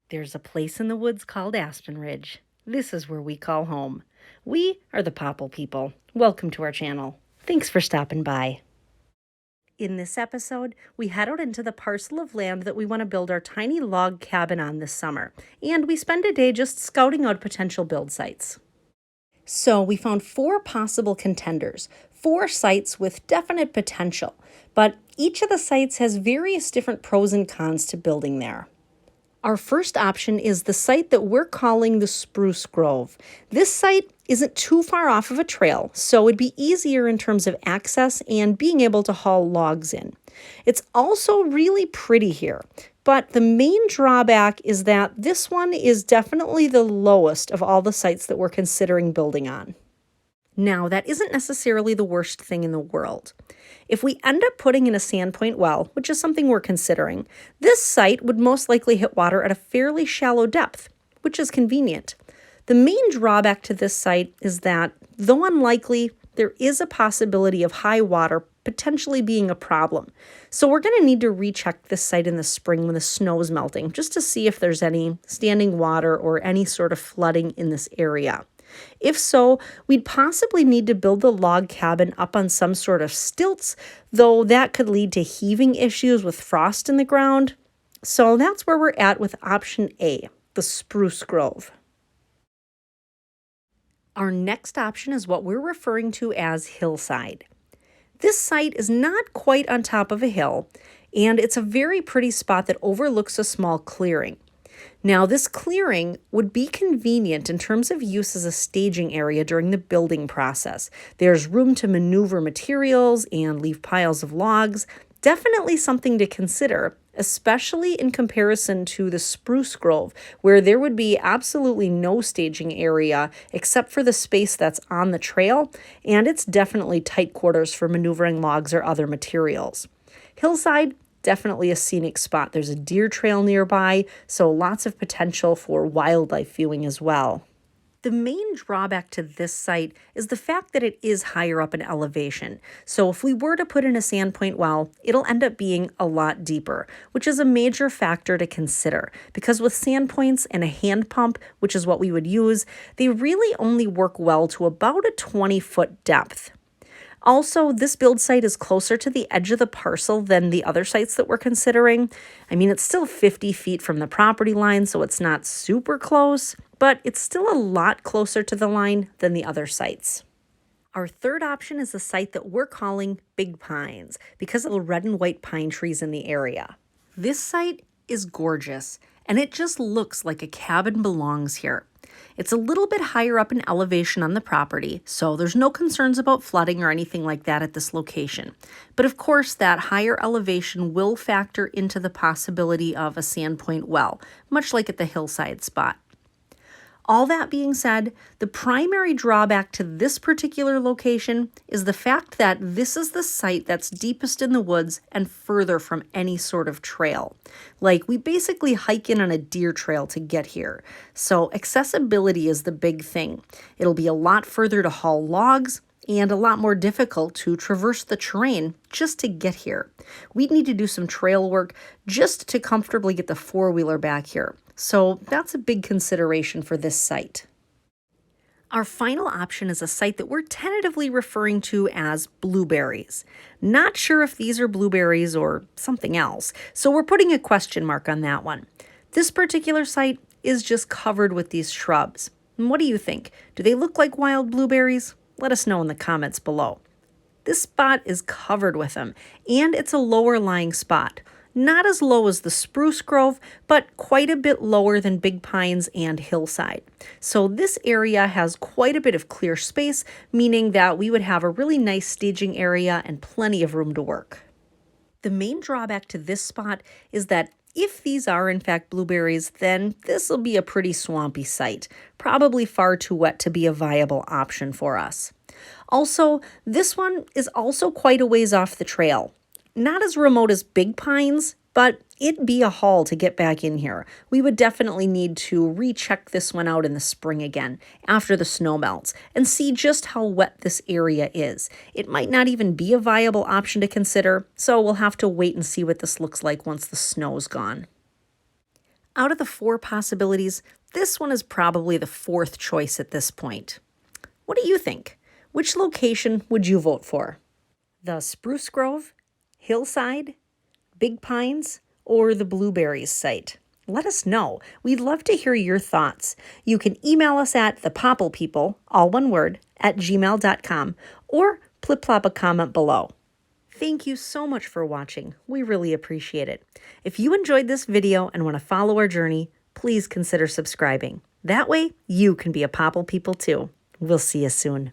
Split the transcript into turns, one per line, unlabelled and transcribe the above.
There's a place in the woods called Aspen Ridge. This is where we call home. We are the Popple people. Welcome to our channel. Thanks for stopping by. In this episode, we head out into the parcel of land that we want to build our tiny log cabin on this summer, and we spend a day just scouting out potential build sites. So we found 4 possible contenders, 4 sites with definite potential, but each of the sites has various different pros and cons to building there. Our first option is the site that we're calling the Spruce Grove. This site isn't too far off of a trail, so it'd be easier in terms of access and being able to haul logs in. It's also really pretty here, but the main drawback is that this one is definitely the lowest of all the sites that we're considering building on. Now, that isn't necessarily the worst thing in the world. If we end up putting in a sandpoint well, which is something we're considering, this site would most likely hit water at a fairly shallow depth, which is convenient. The main drawback to this site is that, though unlikely, there is a possibility of high water potentially being a problem. So we're going to need to recheck this site in the spring when the snow is melting, just to see if there's any standing water or any sort of flooding in this area. If so, we'd possibly need to build the log cabin up on some sort of stilts, though that could lead to heaving issues with frost in the ground. So that's where we're at with option A, the Spruce Grove. Our next option is what we're referring to as Hillside. This site is not quite on top of a hill, and it's a very pretty spot that overlooks a small clearing. Now, this clearing would be convenient in terms of use as a staging area during the building process. There's room to maneuver materials and leave piles of logs. Definitely something to consider, especially in comparison to the Spruce Grove, where there would be absolutely no staging area except for the space that's on the trail, and it's definitely tight quarters for maneuvering logs or other materials. Hillside, definitely a scenic spot. There's a deer trail nearby, so lots of potential for wildlife viewing as well. The main drawback to this site is the fact that it is higher up in elevation. So if we were to put in a sandpoint well, it'll end up being a lot deeper, which is a major factor to consider because with sandpoints and a hand pump, which is what we would use, they really only work well to about a 20-foot depth. Also, this build site is closer to the edge of the parcel than the other sites that we're considering. I mean, it's still 50 feet from the property line, so it's not super close, but it's still a lot closer to the line than the other sites. Our third option is a site that we're calling Big Pines because of the red and white pine trees in the area. This site is gorgeous, and it just looks like a cabin belongs here. It's a little bit higher up in elevation on the property, so there's no concerns about flooding or anything like that at this location. But of course, that higher elevation will factor into the possibility of a sandpoint well, much like at the hillside spot. All that being said, the primary drawback to this particular location is the fact that this is the site that's deepest in the woods and further from any sort of trail. Like, we basically hike in on a deer trail to get here. So accessibility is the big thing. It'll be a lot further to haul logs and a lot more difficult to traverse the terrain just to get here. We'd need to do some trail work just to comfortably get the four-wheeler back here. So that's a big consideration for this site. Our final option is a site that we're tentatively referring to as Blueberries. Not sure if these are blueberries or something else, so we're putting a question mark on that one. This particular site is just covered with these shrubs. And what do you think? Do they look like wild blueberries? Let us know in the comments below. This spot is covered with them, and it's a lower lying spot. Not as low as the Spruce Grove, but quite a bit lower than Big Pines and Hillside. So this area has quite a bit of clear space, meaning that we would have a really nice staging area and plenty of room to work. The main drawback to this spot is that if these are in fact blueberries, then this will be a pretty swampy site, probably far too wet to be a viable option for us. Also, this one is also quite a ways off the trail. Not as remote as Big Pines, but it'd be a haul to get back in here. We would definitely need to recheck this one out in the spring again, after the snow melts, and see just how wet this area is. It might not even be a viable option to consider, so we'll have to wait and see what this looks like once the snow's gone. Out of the 4 possibilities, this one is probably the 4th choice at this point. What do you think? Which location would you vote for? The Spruce Grove, Hillside, Big Pines, or the Blueberries site? Let us know. We'd love to hear your thoughts. You can email us at thepopplepeople, all one word, @gmail.com, or plop a comment below. Thank you so much for watching. We really appreciate it. If you enjoyed this video and want to follow our journey, please consider subscribing. That way, you can be a Popple People too. We'll see you soon.